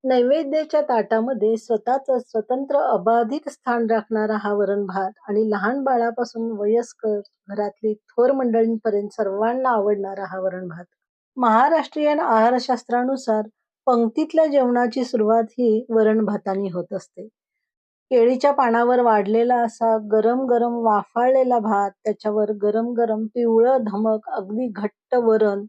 नैवेद्याच्या ताटामध्ये स्वतःचं स्वतंत्र अबाधित स्थान राखणारा हा वरण-भात आणि लहान बाळापासून वयस्कर, घरातली थोर मंडळींपर्यंत सर्वांना आवडणारा हा वरण-भात. महाराष्ट्रीयन आहारशास्त्रानुसार पंक्तीतल्या जेवणाची सुरुवात ही वरण-भाताने होत असते. केळीच्या पानावर वाढलेला असा गरम-गरम वाफाळलेला भात, त्याच्यावर गरम-गरम पिवळं धमक अगदी घट्ट वरण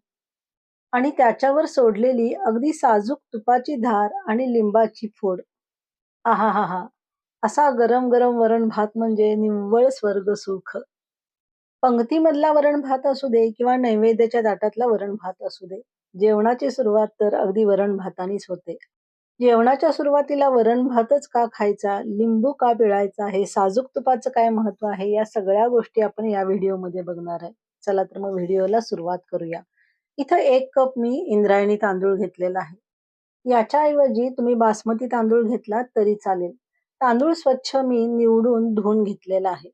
आणि त्याच्यावर सोडलेली अगदी साजूक तुपाची धार आणि लिंबाची फोड. आहाहाहा! असा गरम-गरम वरण-भात म्हणजे निव्वळ स्वर्गसुख. पंगतीमधला वरण-भात असू दे किंवा नैवेद्याच्या ताटातला वरण-भात असू दे, जेवणाची सुरुवात तर अगदी वरण-भातानेच होते. जेवणाच्या सुरुवातीला वरण-भातच का खायचा, लिंबू का पिळायचा, हे साजूक तुपाचं काय महत्त्व आहे, या सगळ्या गोष्टी आपण या व्हिडिओमध्ये बघणार आहे. चला तर मग व्हिडिओला सुरुवात करूया. इथं 1 कप मी इंद्रायणी तांदूळ घेतलेला आहे. याच्याऐवजी तुम्ही बासमती तांदूळ घेतलात तरी चालेल. तांदूळ स्वच्छ मी निवडून धुवून घेतलेला आहे.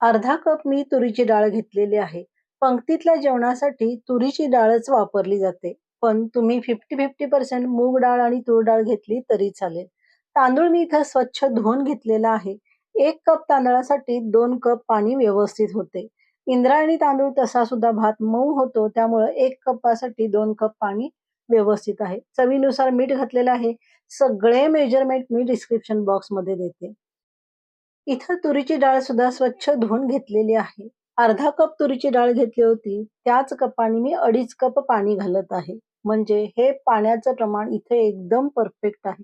अर्धा कप मी तुरीची डाळ घेतलेली आहे. पंक्तीतल्या जेवणासाठी तुरीची डाळच वापरली जाते. पण तुम्ही 50-50% मूग डाळ आणि तूर डाळ घेतली तरी चालेल. तांदूळ मी इथं स्वच्छ धुवून घेतलेला आहे. 1 कप तांदळासाठी 2 कप पाणी व्यवस्थित होते. इंद्रायणी तांदूळ तसा सुद्धा भात मऊ होतो, त्यामुळं 1 कपासाठी 2 कप पाणी व्यवस्थित आहे. चवीनुसार मीठ घातलेलं आहे. सगळे मेजरमेंट मी डिस्क्रिप्शन बॉक्समध्ये देते. इथं तुरीची डाळ सुद्धा स्वच्छ धुवून घेतलेली आहे. अर्धा कप तुरीची डाळ घेतली होती, त्याच कपाने मी 2.5 कप पाणी घालत आहे. म्हणजे हे पाण्याचं प्रमाण इथे एकदम परफेक्ट आहे.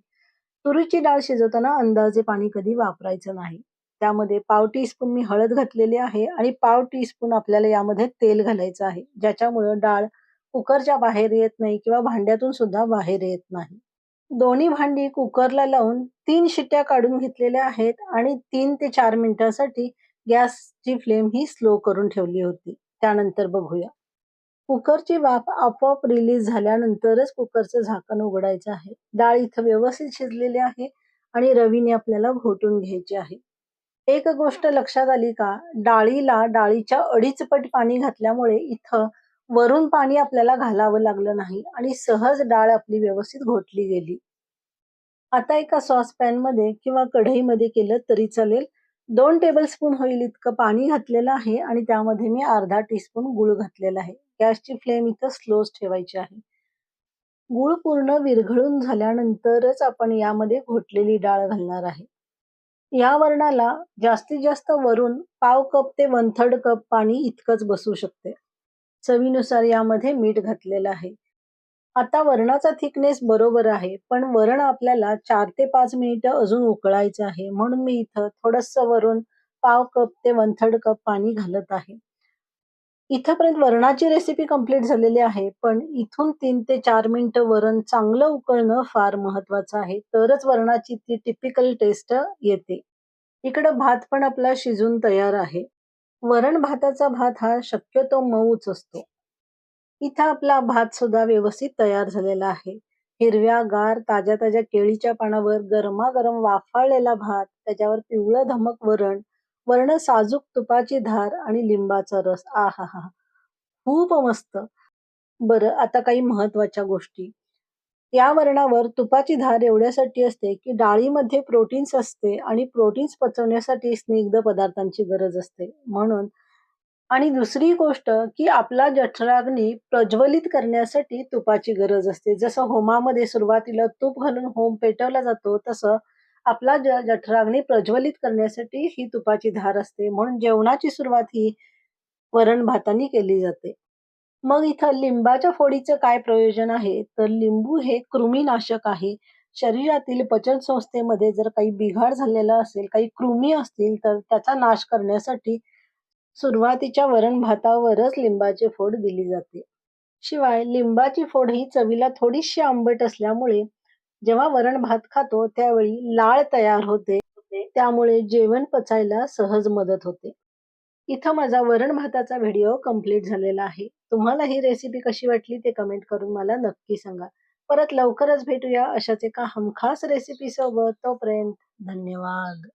तुरीची डाळ शिजवताना अंदाजे पाणी कधी वापरायचं नाही. त्यामध्ये पाव टीस्पून मी हळद घातलेली आहे आणि पाव टीस्पून आपल्याला यामध्ये तेल घालायचं आहे. ज्याच्यामुळं डाळ कुकरच्या बाहेर येत नाही किंवा भांड्यातून सुद्धा बाहेर येत नाही. दोन्ही भांडी कुकरला लावून 3 शिट्ट्या काढून घेतलेल्या आहेत आणि 3 ते 4 मिनिटांसाठी गॅसची फ्लेम ही स्लो करून ठेवली होती. त्यानंतर बघूया. कुकरची वाफ आपोआप रिलीज झाल्यानंतरच कुकरचं झाकण उघडायचं आहे. डाळ इथं व्यवस्थित शिजलेली आहे आणि रवीने आपल्याला घोटून घ्यायची आहे. एक गोष्ट लक्षात आली का? डाळीला डाळीच्या 2.5 पट पाणी घातल्यामुळे इथं वरून पाणी आपल्याला घालावं लागलं नाही आणि सहज डाळ आपली व्यवस्थित घोटली गेली. आता एका सॉसपॅनमध्ये किंवा कढईमध्ये केलं तरी चालेल. 2 टेबलस्पून होईल इतकं पाणी घातलेलं आहे आणि त्यामध्ये मी अर्धा टीस्पून गूळ घातलेला आहे. गॅसची फ्लेम इथं स्लोच ठेवायची आहे. गूळ पूर्ण विरघळून झाल्यानंतरच आपण यामध्ये घोटलेली डाळ घालणार आहे. या वरणाला जास्तीत जास्त वरून पाव कप ते 1/3 कप पाणी इतकंच बसू शकते. चवीनुसार यामध्ये मीठ घातलेलं आहे. आता वरणाचा थिकनेस बरोबर आहे, पण वरण आपल्याला 4 ते 5 मिनिटं अजून उकळायचं आहे. म्हणून मी इथं थोडंसं वरून पाव कप ते 1/3 कप पाणी घालत आहे. इथपर्यंत वरणाची रेसिपी कंप्लीट झालेली आहे, पण इथून 3 ते 4 मिनिटं वरण चांगलं उकळणं फार महत्वाचं आहे. तरच वरणाची ती टिपिकल टेस्ट येते. इकडं भात पण आपला शिजून तयार आहे. वरण-भाताचा भात हा शक्यतो मऊच असतो. इथं आपला भात सुद्धा व्यवस्थित तयार झालेला आहे. हिरव्यागार ताज्या-ताज्या केळीच्या पानावर गरमागरम वाफाळलेला भात, त्याच्यावर पिवळं धमक वरण, वरनं साजूक तुपाची धार आणि लिंबाचा रस. आहाहा! खूप मस्त. बरं, आता काही महत्त्वाच्या गोष्टी. या वरणावर तुपाची धार एवढ्यासाठी असते, की डाळीमध्ये प्रोटीन्स असते आणि प्रोटीन्स पचवण्यासाठी स्निग्ध पदार्थांची गरज असते. म्हणून आणि दुसरी गोष्ट, की आपला जठराग्नी प्रज्वलित करण्यासाठी तुपाची गरज असते. जसं होमामध्ये सुरुवातीला तूप घालून होम पेटवला जातो, तसं आपला जठराग्नी प्रज्वलित करण्यासाठी ही तुपाची धार असते. म्हणून जेवणाची सुरुवात ही वरण-भाताने केली जाते. मग इथं लिंबाच्या फोडीचं काय प्रयोजन आहे? तर लिंबू हे कृमीनाशक आहे. शरीरातील पचन संस्थेमध्ये जर काही बिघाड झालेला असेल, काही कृमी असतील, तर त्याचा नाश करण्यासाठी सुरुवातीच्या वरण-भातावरच लिंबाची फोड दिली जाते. शिवाय लिंबाची फोड ही चवीला थोडीशी आंबट असल्यामुळे जेव्हा वरण-भात खातो त्यावेळी लाळ तयार होते. त्यामुळे जेवण पचायला सहज मदत होते. इथं माझा वरण-भाताचा व्हिडिओ कंप्लीट झालेला आहे. तुम्हाला ही रेसिपी कशी वाटली ते कमेंट करून मला नक्की सांगा. परत लवकरच भेटूया अशाच एका हमखास रेसिपीसोबत. तोपर्यंत धन्यवाद.